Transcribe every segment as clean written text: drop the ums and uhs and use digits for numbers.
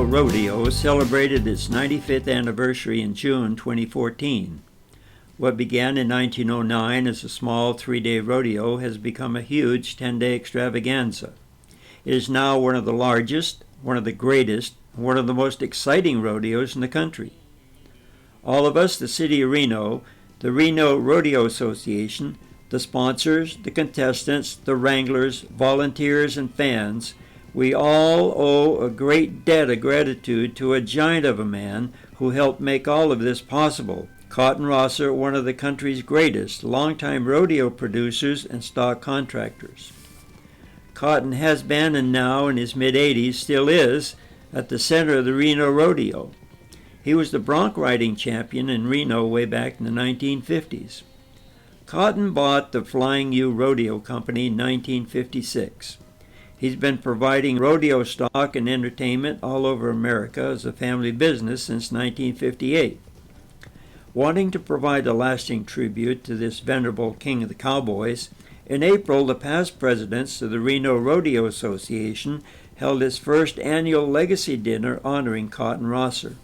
Rodeo celebrated its 95th anniversary in June 2014. What began in 1909 as a small 3-day rodeo has become a huge 10-day extravaganza. It is now one of the largest, one of the greatest, and one of the most exciting rodeos in the country. All of us, the City of Reno, the Reno Rodeo Association, the sponsors, the contestants, the wranglers, volunteers, and fans, we all owe a great debt of gratitude to a giant of a man who helped make all of this possible. Cotton Rosser, one of the country's greatest longtime rodeo producers and stock contractors. Cotton has been, and now in his mid-80s still is, at the center of the Reno Rodeo. He was the bronc riding champion in Reno way back in the 1950s. Cotton bought the Flying U Rodeo Company in 1956. He's been providing rodeo stock and entertainment all over America as a family business since 1958. Wanting to provide a lasting tribute to this venerable king of the cowboys, in April, the past presidents of the Reno Rodeo Association held its first annual legacy dinner honoring Cotton Rosser.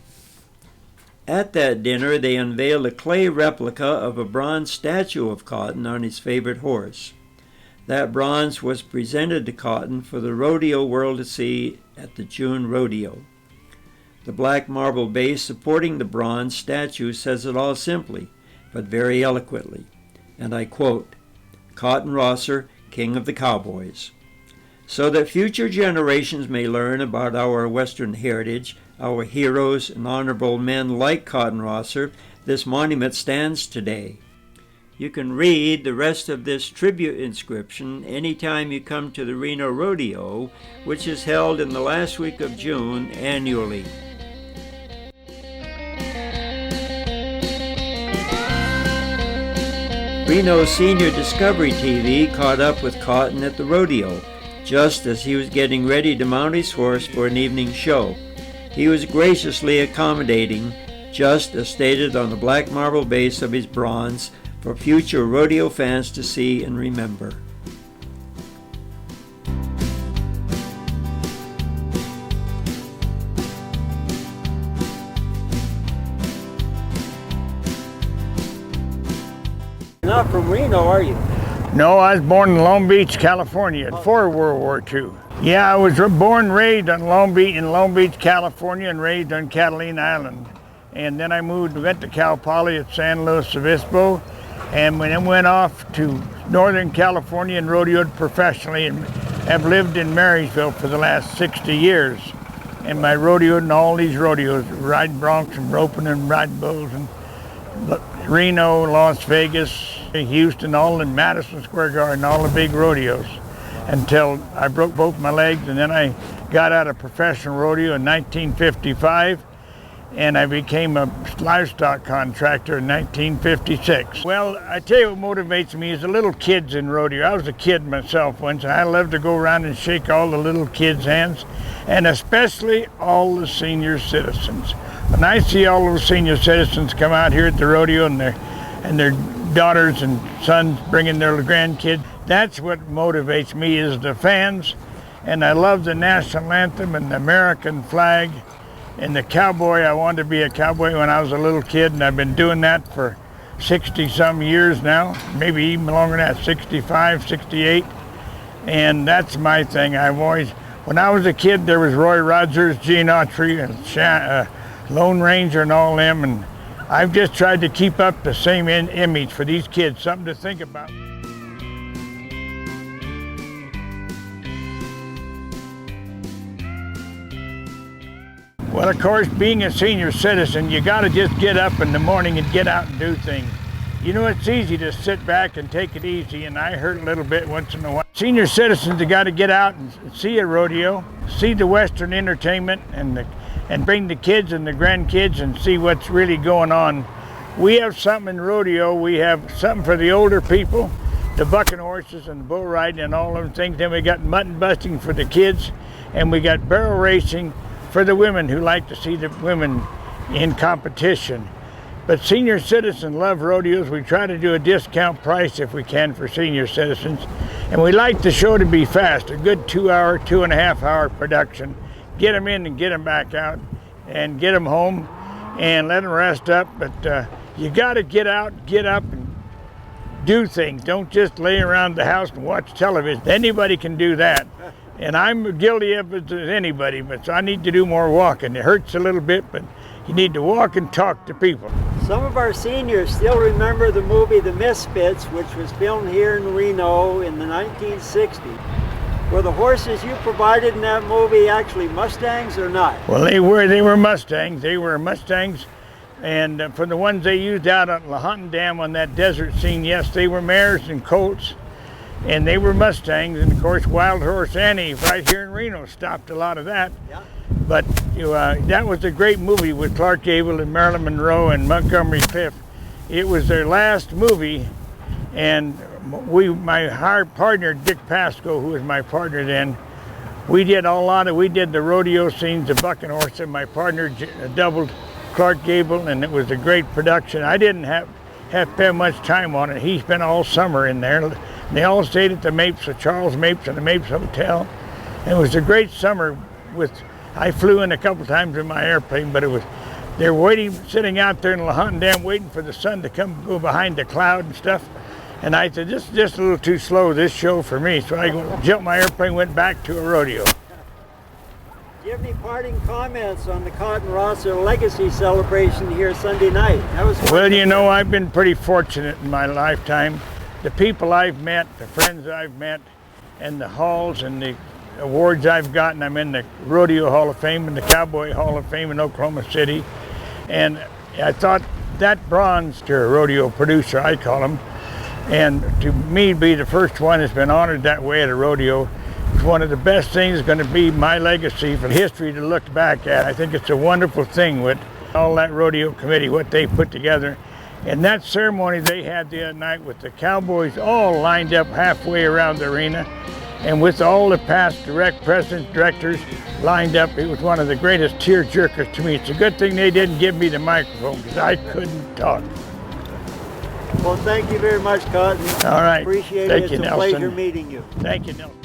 At that dinner, they unveiled a clay replica of a bronze statue of Cotton on his favorite horse. That bronze was presented to Cotton for the rodeo world to see at the June Rodeo. The black marble base supporting the bronze statue says it all simply, but very eloquently, and I quote, "Cotton Rosser, King of the Cowboys." So that future generations may learn about our Western heritage, our heroes and honorable men like Cotton Rosser, this monument stands today. You can read the rest of this tribute inscription anytime you come to the Reno Rodeo, which is held in the last week of June annually. Reno Senior Discovery TV caught up with Cotton at the rodeo, just as he was getting ready to mount his horse for an evening show. He was graciously accommodating, just as stated on the black marble base of his bronze, for future rodeo fans to see and remember. You're not from Reno, are you? No, I was born in Long Beach, California, before World War II. Yeah, I was born and raised in Long Beach, California, and raised on Catalina Island. And then I went to Cal Poly at San Luis Obispo, and then went off to Northern California and rodeoed professionally, and have lived in Marysville for the last 60 years. And I rodeoed in all these rodeos, riding broncs and roping and riding bulls, and Reno, Las Vegas, Houston, all in Madison Square Garden, all the big rodeos, until I broke both my legs, and then I got out of professional rodeo in 1955, and I became a livestock contractor in 1956. Well, I tell you what motivates me is the little kids in rodeo. I was a kid myself once, and I love to go around and shake all the little kids' hands, and especially all the senior citizens. When I see all those senior citizens come out here at the rodeo and their daughters and sons bringing their grandkids, that's what motivates me is the fans, and I love the national anthem and the American flag. And the cowboy, I wanted to be a cowboy when I was a little kid, and I've been doing that for 60-some years now, maybe even longer than that, 65, 68. And that's my thing. When I was a kid, there was Roy Rogers, Gene Autry, and Lone Ranger and all them, and I've just tried to keep up the same image for these kids, something to think about. Well, of course, being a senior citizen, you got to just get up in the morning and get out and do things. You know, it's easy to sit back and take it easy, and I hurt a little bit once in a while. Senior citizens have got to get out and see a rodeo, see the Western entertainment, and bring the kids and the grandkids and see what's really going on. We have something in rodeo. We have something for the older people, the bucking horses and the bull riding and all those things. Then we got mutton busting for the kids, and we got barrel racing for the women who like to see the women in competition. But senior citizens love rodeos. We try to do a discount price if we can for senior citizens. And we like the show to be fast, a good 2-hour, 2.5-hour production. get them in and get them back out and get them home and let them rest up. But you got to get out, get up, and do things. Don't just lay around the house and watch television. Anybody can do that. And I'm guilty of it as anybody, but so I need to do more walking. It hurts a little bit, but you need to walk and talk to people. Some of our seniors still remember the movie The Misfits, which was filmed here in Reno in the 1960s. Were the horses you provided in that movie actually Mustangs or not? Well, they were Mustangs. They were Mustangs. And for the ones they used out at Lahontan Dam on that desert scene, yes, they were mares and colts, and they were Mustangs. And of course, Wild Horse Annie right here in Reno stopped a lot of that. Yeah. But that was a great movie with Clark Gable and Marilyn Monroe and Montgomery Clift. It was their last movie, and my hard partner Dick Pasco, who was my partner then, we did the rodeo scenes, the bucking horse, and my partner doubled Clark Gable, and it was a great production. I didn't have spent much time on it. He spent all summer in there. They all stayed at the Mapes, the Charles Mapes and the Mapes Hotel. And it was a great summer. I flew in a couple times in my airplane, but they were sitting out there in Lahontan Dam waiting for the sun to go behind the cloud and stuff. And I said, this is just a little too slow, this show for me. So I jumped my airplane, went back to a rodeo. Do you have any parting comments on the Cotton Rosser Legacy celebration here Sunday night? That was well, I've been pretty fortunate in my lifetime. The people I've met, the friends I've met, and the halls and the awards I've gotten. I'm in the Rodeo Hall of Fame and the Cowboy Hall of Fame in Oklahoma City. And I thought that bronze to a rodeo producer, I call him, and to me be the first one that's been honored that way at a rodeo. It's one of the best things, going to be my legacy for history to look back at. I think it's a wonderful thing with all that rodeo committee, what they put together. And that ceremony they had the other night with the cowboys all lined up halfway around the arena, and with all the past presidents, directors lined up, it was one of the greatest tear jerkers to me. It's a good thing they didn't give me the microphone, because I couldn't talk. Well, thank you very much, Cotton. All right. Appreciate Thank it. you, It's a Nelson. pleasure meeting you. Thank you, Nelson.